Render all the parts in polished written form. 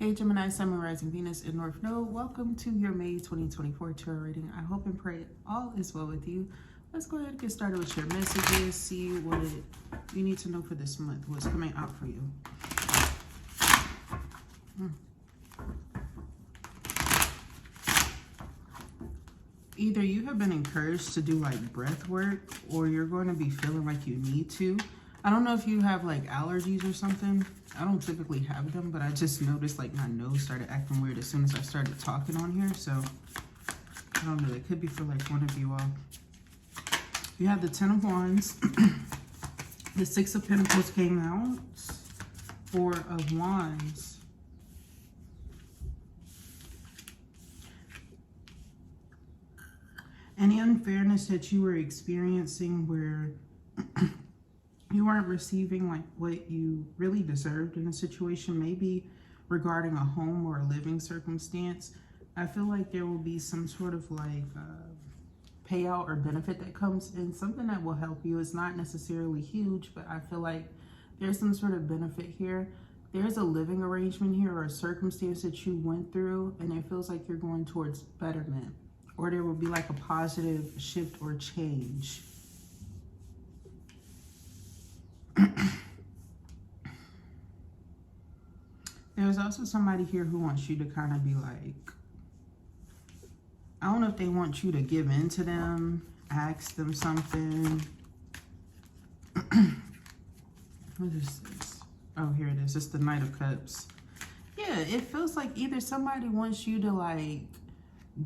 Hey Gemini, Sun, Moon, Rising, Venus in North Node. Welcome to your May 2024 tarot reading. I hope and pray all is well with you. Let's go ahead and get started with your messages. See what you need to know for this month. What's coming out for you. Either you have been encouraged to do like breath work, or you're going to be feeling like you need to. I don't know if you have like allergies or something. I don't typically have them, but I just noticed like my nose started acting weird as soon as I started talking on here. So I don't know, it could be for like one of you all. You have the 10 of Wands. The 6 of Pentacles came out. 4 of Wands. Any unfairness that you were experiencing where you weren't receiving like what you really deserved in a situation, maybe regarding a home or a living circumstance, I feel like there will be some sort of like payout or benefit that comes in, something that will help you. It's not necessarily huge, but I feel like there's some sort of benefit here. There's a living arrangement here or a circumstance that you went through, and it feels like you're going towards betterment, or there will be like a positive shift or change. There's also somebody here who wants you to kind of be like, I don't know if they want you to give in to them, ask them something. What is this? Oh, here it is. It's the Knight of Cups. Yeah, it feels like either somebody wants you to like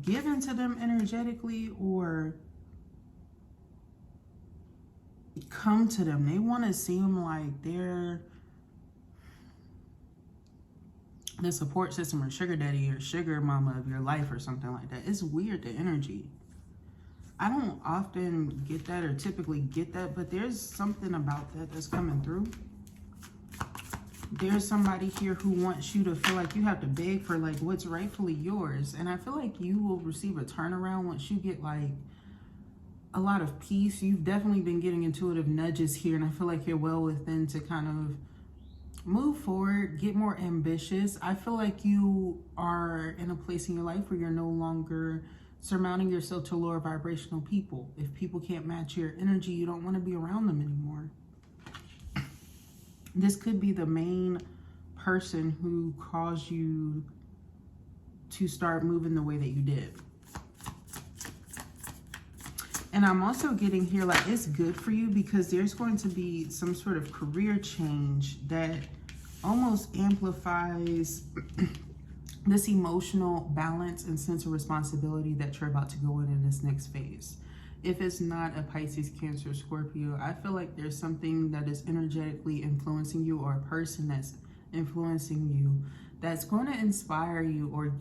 give into them energetically or come to them. They want to seem like they're the support system or sugar daddy or sugar mama of your life or something like that. It's weird, the energy. I don't often get that or typically get that, but there's something about that that's coming through. There's somebody here who wants you to feel like you have to beg for like what's rightfully yours. And I feel like you will receive a turnaround once you get like a lot of peace. You've definitely been getting intuitive nudges here, and I feel like you're well within to kind of move forward, get more ambitious. I feel like you are in a place in your life where you're no longer surrounding yourself to lower vibrational people. If people can't match your energy, you don't want to be around them anymore. This could be the main person who caused you to start moving the way that you did. And I'm also getting here like it's good for you because there's going to be some sort of career change that almost amplifies this emotional balance and sense of responsibility that you're about to go in this next phase. If it's not a Pisces, Cancer, Scorpio, I feel like there's something that is energetically influencing you, or a person that's influencing you that's going to inspire you, or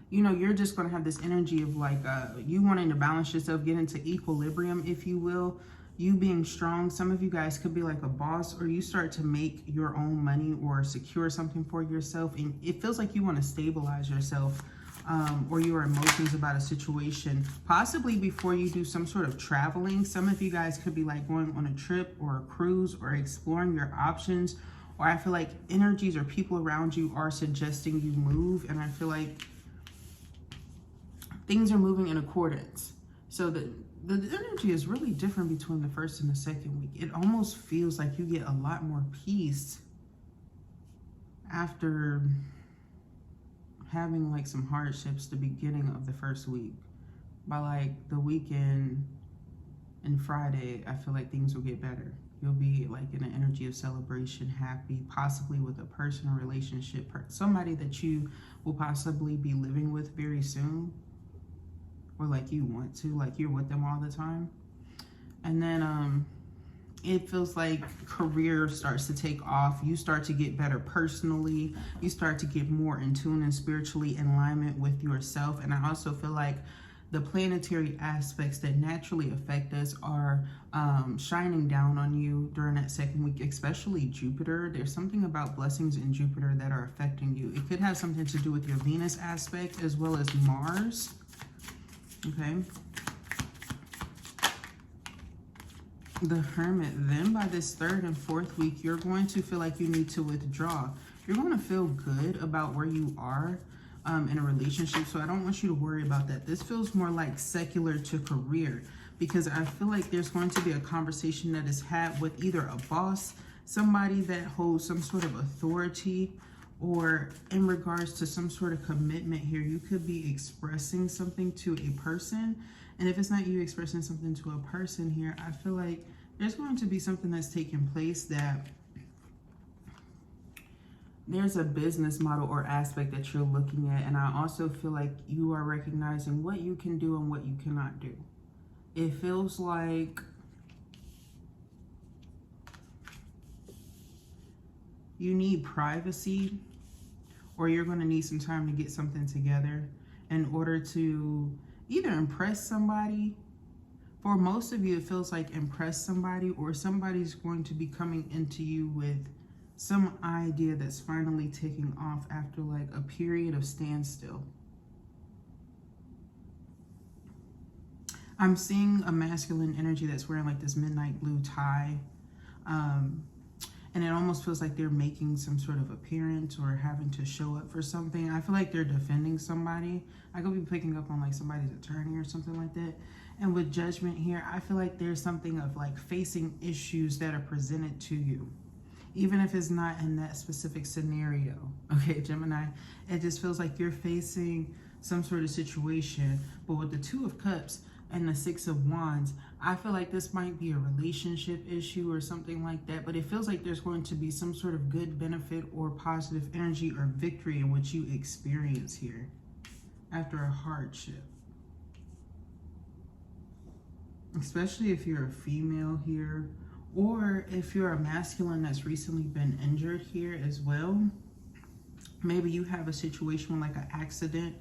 you know, you're just going to have this energy of like you wanting to balance yourself, get into equilibrium, if you will, you being strong. Some of you guys could be like a boss, or you start to make your own money or secure something for yourself, and it feels like you want to stabilize yourself or your emotions about a situation, possibly before you do some sort of traveling. Some of you guys could be like going on a trip or a cruise or exploring your options, or I feel like energies or people around you are suggesting you move, and I feel like things are moving in accordance. So the energy is really different between the first and the second week. It almost feels like you get a lot more peace after having like some hardships the beginning of the first week. By like the weekend and Friday, I feel like things will get better. You'll be like in an energy of celebration, happy, possibly with a person or relationship, somebody that you will possibly be living with very soon, or like you want to, like you're with them all the time. And then it feels like career starts to take off. You start to get better personally. You start to get more in tune and spiritually in alignment with yourself. And I also feel like the planetary aspects that naturally affect us are shining down on you during that second week, especially Jupiter. There's something about blessings in Jupiter that are affecting you. It could have something to do with your Venus aspect as well as Mars. Okay. The Hermit. Then by this third and fourth week, you're going to feel like you need to withdraw. You're going to feel good about where you are in a relationship. So I don't want you to worry about that. This feels more like secular to career, because I feel like there's going to be a conversation that is had with either a boss, somebody that holds some sort of authority, or in regards to some sort of commitment here. You could be expressing something to a person. And if it's not you expressing something to a person here, I feel like there's going to be something that's taking place that there's a business model or aspect that you're looking at. And I also feel like you are recognizing what you can do and what you cannot do. It feels like you need privacy, or you're going to need some time to get something together in order to either impress somebody. For most of you, it feels like impress somebody, or somebody's going to be coming into you with some idea that's finally taking off after like a period of standstill. I'm seeing a masculine energy that's wearing like this midnight blue tie. And it almost feels like they're making some sort of appearance or having to show up for something. I feel like they're defending somebody. I could be picking up on like somebody's attorney or something like that. And with judgment here, I feel like there's something of like facing issues that are presented to you, even if it's not in that specific scenario. Okay, Gemini, it just feels like you're facing some sort of situation. But with the Two of Cups and the Six of Wands, I feel like this might be a relationship issue or something like that, but it feels like there's going to be some sort of good benefit or positive energy or victory in what you experience here after a hardship. Especially if you're a female here, or if you're a masculine that's recently been injured here as well. Maybe you have a situation with like an accident.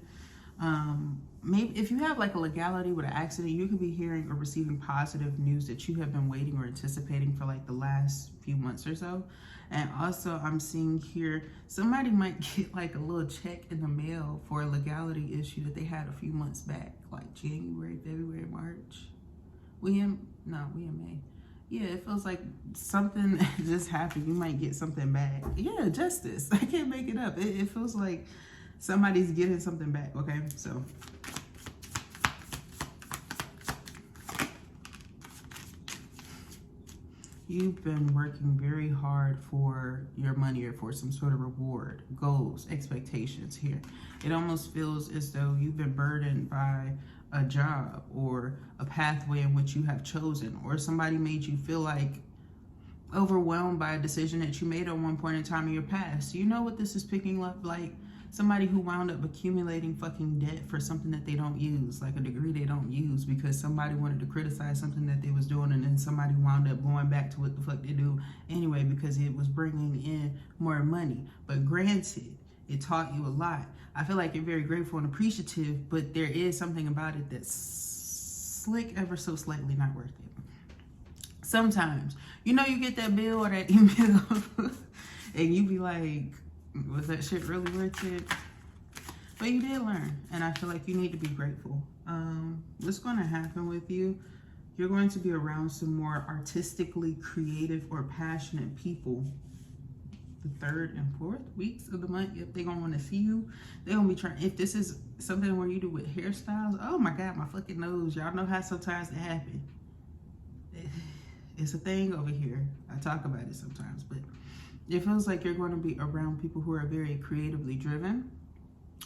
Maybe if you have like a legality with an accident, you could be hearing or receiving positive news that you have been waiting or anticipating for like the last few months or so. And also I'm seeing here, somebody might get like a little check in the mail for a legality issue that they had a few months back, like January, February, March. We in May. Yeah, it feels like something just happened. You might get something back. Yeah, justice. I can't make it up. It feels like somebody's getting something back, okay? So you've been working very hard for your money or for some sort of reward, goals, expectations here. It almost feels as though you've been burdened by a job or a pathway in which you have chosen, or somebody made you feel like overwhelmed by a decision that you made at one point in time in your past. You know what this is picking up? Like somebody who wound up accumulating fucking debt for something that they don't use, like a degree they don't use, because somebody wanted to criticize something that they was doing, and then somebody wound up going back to what the fuck they do anyway because it was bringing in more money. But granted, it taught you a lot. I feel like you're very grateful and appreciative, but there is something about it that's slick, ever so slightly not worth it. Sometimes, you know, you get that bill or that email and you be like, was that shit really worth it? But you did learn, and I feel like you need to be grateful. What's going to happen with you? You're going to be around some more artistically creative or passionate people the 3rd and 4th weeks of the month. If they're gonna want to see you, they're gonna be trying. If this is something where you do with hairstyles, oh my god, my fucking nose. Y'all know how sometimes it happens. It's a thing over here. I talk about it sometimes, but it feels like you're going to be around people who are very creatively driven,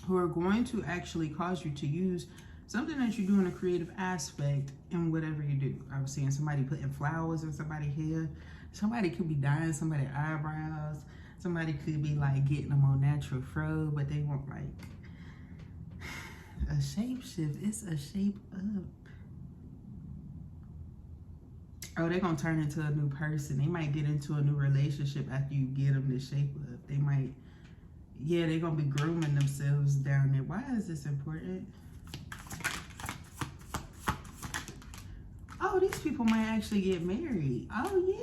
who are going to actually cause you to use something that you do in a creative aspect in whatever you do. I was seeing somebody putting flowers in somebody's hair. Somebody could be dyeing somebody's eyebrows. Somebody could be like getting them on natural fro, but they want like a shape shift. It's a shape up. Oh, they're gonna turn into a new person. They might get into a new relationship after you get them to shape up. They might, yeah, they're gonna be grooming themselves down there. Why is this important? Oh, these people might actually get married. Oh, yeah.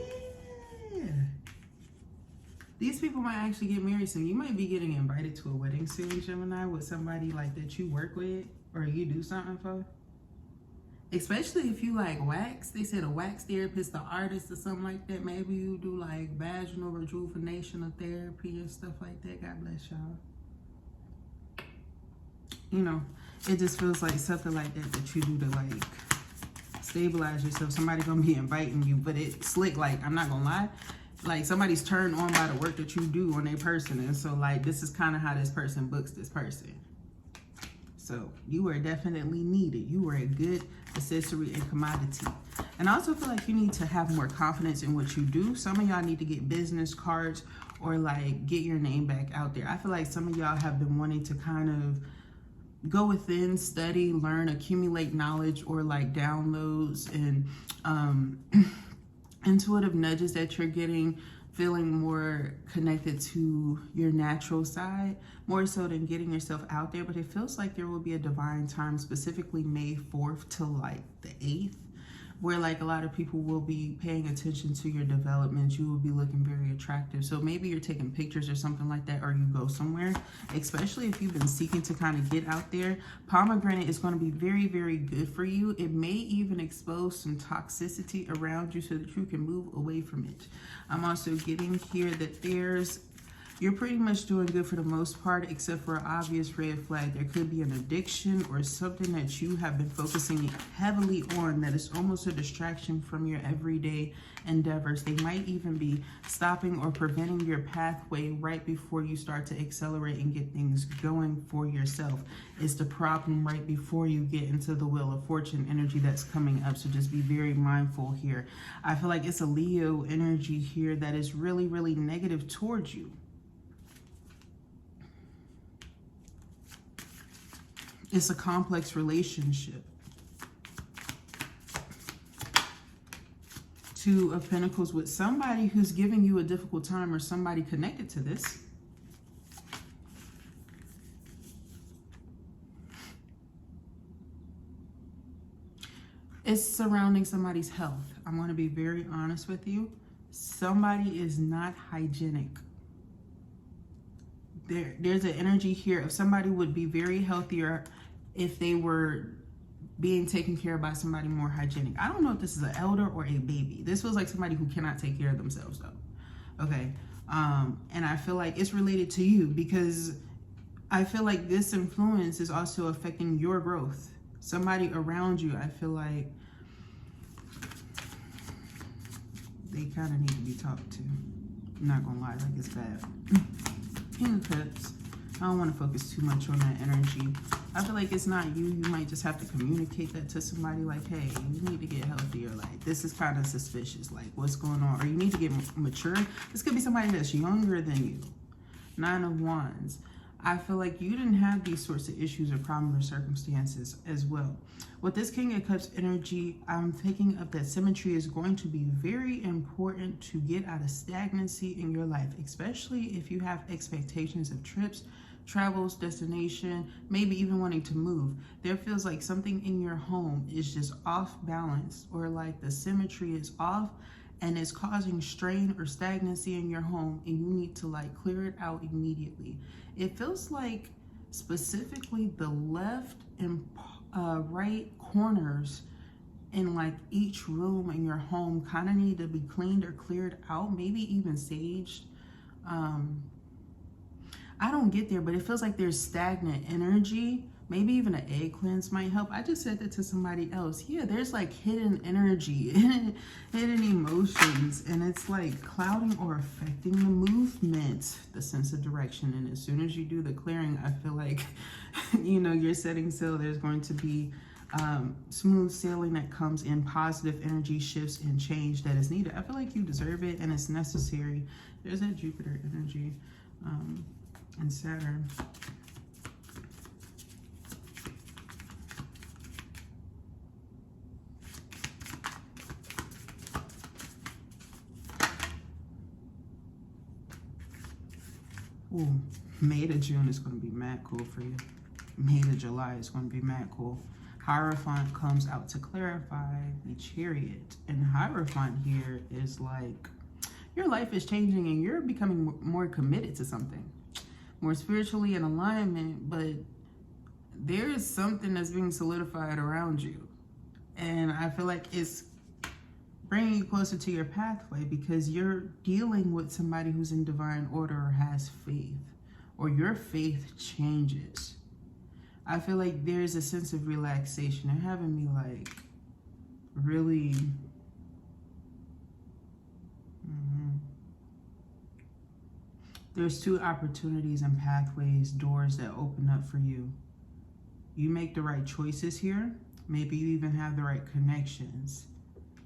These people might actually get married soon. You might be getting invited to a wedding soon, Gemini, with somebody like that you work with or you do something for. Especially if you like wax. They said a wax therapist, the artist or something like that. Maybe you do like vaginal rejuvenation or therapy and stuff like that. God bless y'all. You know, it just feels like something like that you do to like stabilize yourself. Somebody gonna be inviting you, but it's slick. Like, I'm not gonna lie. Like, somebody's turned on by the work that you do on their person. And so like, this is kind of how this person books this person. So you are definitely needed. You are a good accessory and commodity. And I also feel like you need to have more confidence in what you do. Some of y'all need to get business cards or like get your name back out there. I feel like some of y'all have been wanting to kind of go within, study, learn, accumulate knowledge, or like downloads and intuitive nudges that you're getting, feeling more connected to your natural side, more so than getting yourself out there. But it feels like there will be a divine time, specifically May 4th to like the 8th, where like a lot of people will be paying attention to your development. You will be looking very attractive. So maybe you're taking pictures or something like that, or you go somewhere, especially if you've been seeking to kind of get out there. Pomegranate is going to be very, very good for you. It may even expose some toxicity around you so that you can move away from it. I'm also getting here that you're pretty much doing good for the most part, except for an obvious red flag. There could be an addiction or something that you have been focusing heavily on that is almost a distraction from your everyday endeavors. They might even be stopping or preventing your pathway right before you start to accelerate and get things going for yourself. It's the problem right before you get into the Wheel of Fortune energy that's coming up. So just be very mindful here. I feel like it's a Leo energy here that is really, really negative towards you. It's a complex relationship. Two of Pentacles with somebody who's giving you a difficult time, or somebody connected to this. It's surrounding somebody's health. I'm going to be very honest with you. Somebody is not hygienic. There's an energy here of somebody would be very healthier if they were being taken care of by somebody more hygienic. I don't know if this is an elder or a baby. This feels like somebody who cannot take care of themselves though. Okay. And I feel like it's related to you, because I feel like this influence is also affecting your growth. Somebody around you, I feel like they kind of need to be talked to. I'm not gonna lie, like it's bad. King of Cups. I don't want to focus too much on that energy. I feel like it's not you. You might just have to communicate that to somebody, like, hey, you need to get healthier. Like, this is kind of suspicious. Like, what's going on? Or you need to get mature. This could be somebody that's younger than you. Nine of Wands. I feel like you didn't have these sorts of issues or problems or circumstances as well. With this King of Cups energy, I'm picking up that symmetry is going to be very important to get out of stagnancy in your life, especially if you have expectations of trips, travels, destination, maybe even wanting to move. There feels like something in your home is just off balance, or like the symmetry is off and it's causing strain or stagnancy in your home, and you need to like clear it out immediately. It feels like specifically the left and right corners in like each room in your home kind of need to be cleaned or cleared out, maybe even saged. I don't get there, but it feels like there's stagnant energy. Maybe even an egg cleanse might help. I just said that to somebody else. Yeah, there's like hidden energy, hidden emotions, and it's like clouding or affecting the movement, the sense of direction. And as soon as you do the clearing, I feel like, you know, you're setting sail. There's going to be smooth sailing that comes in, positive energy shifts and change that is needed. I feel like you deserve it and it's necessary. There's that Jupiter energy and Saturn. Ooh, May to June is going to be mad cool for you. May to July is going to be mad cool. Hierophant comes out to clarify the Chariot. And Hierophant here is like, your life is changing and you're becoming more committed to something. More spiritually in alignment, but there is something that's being solidified around you. And I feel like it's bringing you closer to your pathway because you're dealing with somebody who's in divine order or has faith, or your faith changes. I feel like there's a sense of relaxation. They're having me like really there's two opportunities and pathways, doors that open up for you. You make the right choices here. Maybe you even have the right connections.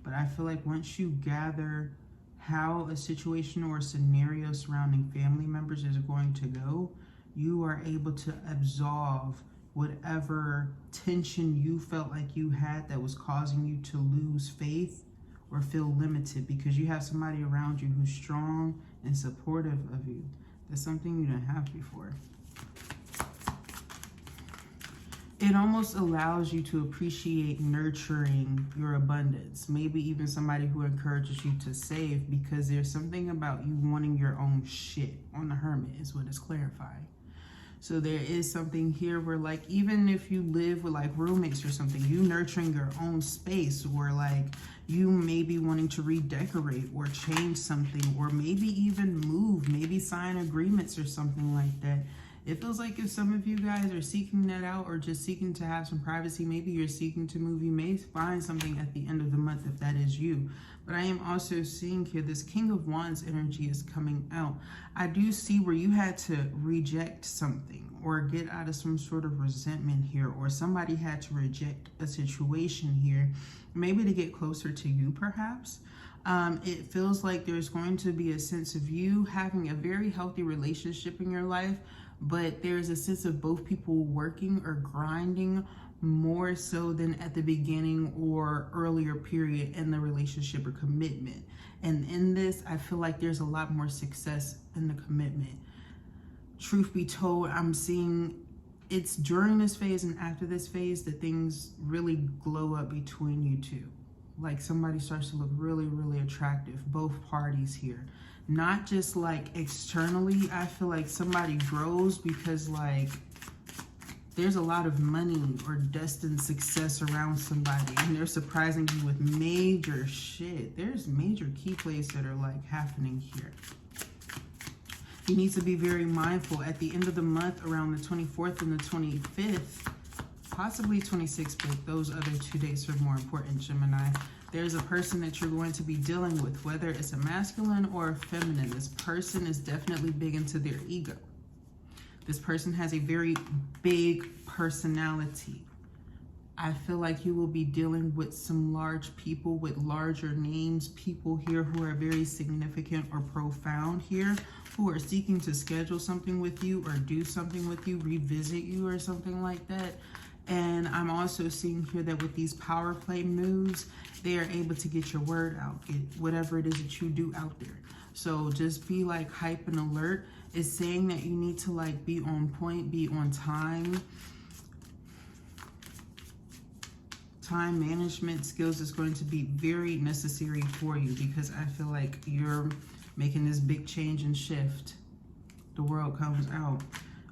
But I feel like once you gather how a situation or a scenario surrounding family members is going to go, you are able to absolve whatever tension you felt like you had that was causing you to lose faith or feel limited, because you have somebody around you who's strong and supportive of you. That's something you didn't have before. It almost allows you to appreciate nurturing your abundance. Maybe even somebody who encourages you to save, because there's something about you wanting your own shit on the Hermit is what it's clarifying. So there is something here where, like, even if you live with like roommates or something, you nurturing your own space, or like you maybe wanting to redecorate or change something, or maybe even move, maybe sign agreements or something like that. It feels like if some of you guys are seeking that out or just seeking to have some privacy, maybe you're seeking to move, you may find something at the end of the month if that is you. But I am also seeing here this King of Wands energy is coming out. I do see where you had to reject something or get out of some sort of resentment here, or somebody had to reject a situation here, maybe to get closer to you perhaps. It feels like there's going to be a sense of you having a very healthy relationship in your life, but there's a sense of both people working or grinding more so than at the beginning or earlier period in the relationship or commitment. And in this, I feel like there's a lot more success in the commitment. Truth be told, I'm seeing it's during this phase and after this phase that things really glow up between you two. Like somebody starts to look really, really attractive, both parties here. Not just like externally. I feel like somebody grows because like there's a lot of money or destined success around somebody, and they're surprising you with major shit. There's major key plays that are like happening here. You need to be very mindful at the end of the month, around the 24th and the 25th, possibly 26th, but those other 2 dates are more important, Gemini. There's a person that you're going to be dealing with, whether it's a masculine or a feminine. This person is definitely big into their ego. This person has a very big personality. I feel like you will be dealing with some large people with larger names, people here who are very significant or profound here, who are seeking to schedule something with you or do something with you, revisit you or something like that. And I'm also seeing here that with these power play moves, they are able to get your word out, get whatever it is that you do out there. So just be like hype and alert. It's saying that you need to like be on point, be on time. Time management skills is going to be very necessary for you, because I feel like you're making this big change and shift. The world comes out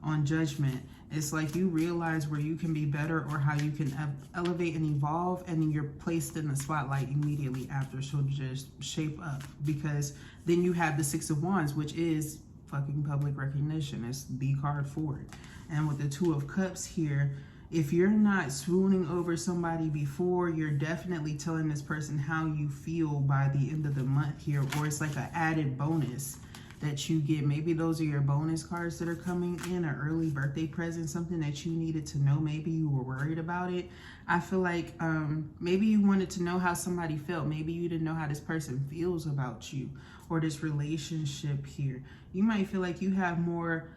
on Judgment. It's like you realize where you can be better or how you can elevate and evolve, and then you're placed in the spotlight immediately after. So just shape up, because then you have the Six of Wands, which is fucking public recognition. It's the card for it. And with the Two of Cups here, if you're not swooning over somebody before, you're definitely telling this person how you feel by the end of the month here, or it's like an added bonus that you get. Maybe those are your bonus cards that are coming in, an early birthday present, something that you needed to know. Maybe you were worried about it. I feel like maybe you wanted to know how somebody felt. Maybe you didn't know how this person feels about you or this relationship here. You might feel like you have more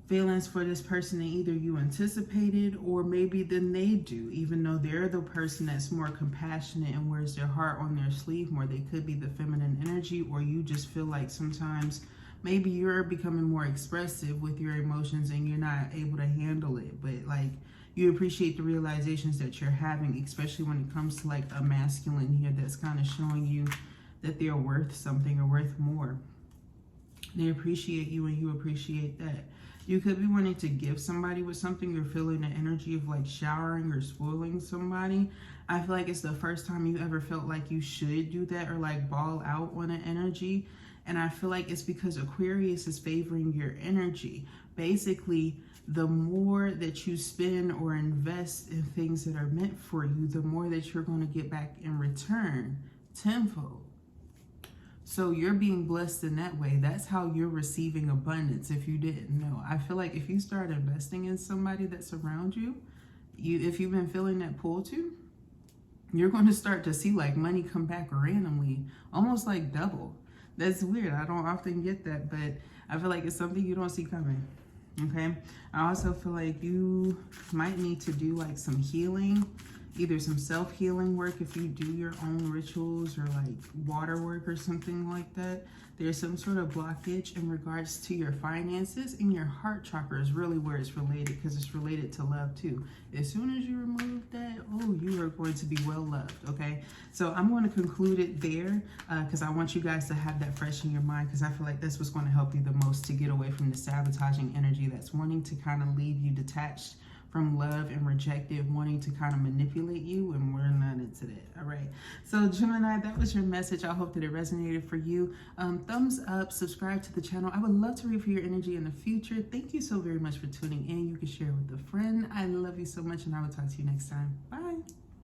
feelings for this person than either you anticipated or maybe than they do, even though they're the person that's more compassionate and wears their heart on their sleeve more. They could be the feminine energy, or you just feel like sometimes maybe you're becoming more expressive with your emotions and you're not able to handle it, but like you appreciate the realizations that you're having, especially when it comes to like a masculine here that's kind of showing you that they're worth something or worth more. They appreciate you and you appreciate that. You could be wanting to give somebody with something. You're feeling the energy of like showering or spoiling somebody. I feel like it's the first time you ever felt like you should do that or like ball out on an energy. And I feel like it's because Aquarius is favoring your energy. Basically, the more that you spend or invest in things that are meant for you, the more that you're going to get back in return tenfold. So you're being blessed in that way. That's how you're receiving abundance, if you didn't know. I feel like if you start investing in somebody that's around you, if you've been feeling that pull to, you're going to start to see like money come back randomly, almost like double. That's weird. I don't often get that, but I feel like it's something you don't see coming. Okay. I also feel like you might need to do like some healing, either some self-healing work if you do your own rituals or like water work or something like that. There's some sort of blockage in regards to your finances, and your heart chakra is really where it's related, because it's related to love too. As soon as you remove that, oh, you are going to be well loved. Okay, so I'm going to conclude it there because I want you guys to have that fresh in your mind, because I feel like that's what's going to help you the most to get away from the sabotaging energy that's wanting to kind of leave you detached from love and rejected, wanting to kind of manipulate you, and we're not into that. All right, so Gemini, that was your message. I hope that it resonated for you. Thumbs up, subscribe to the channel. I would love to read for your energy in the future. Thank you so very much for tuning in. You can share with a friend. I love you so much, and I will talk to you next time. Bye.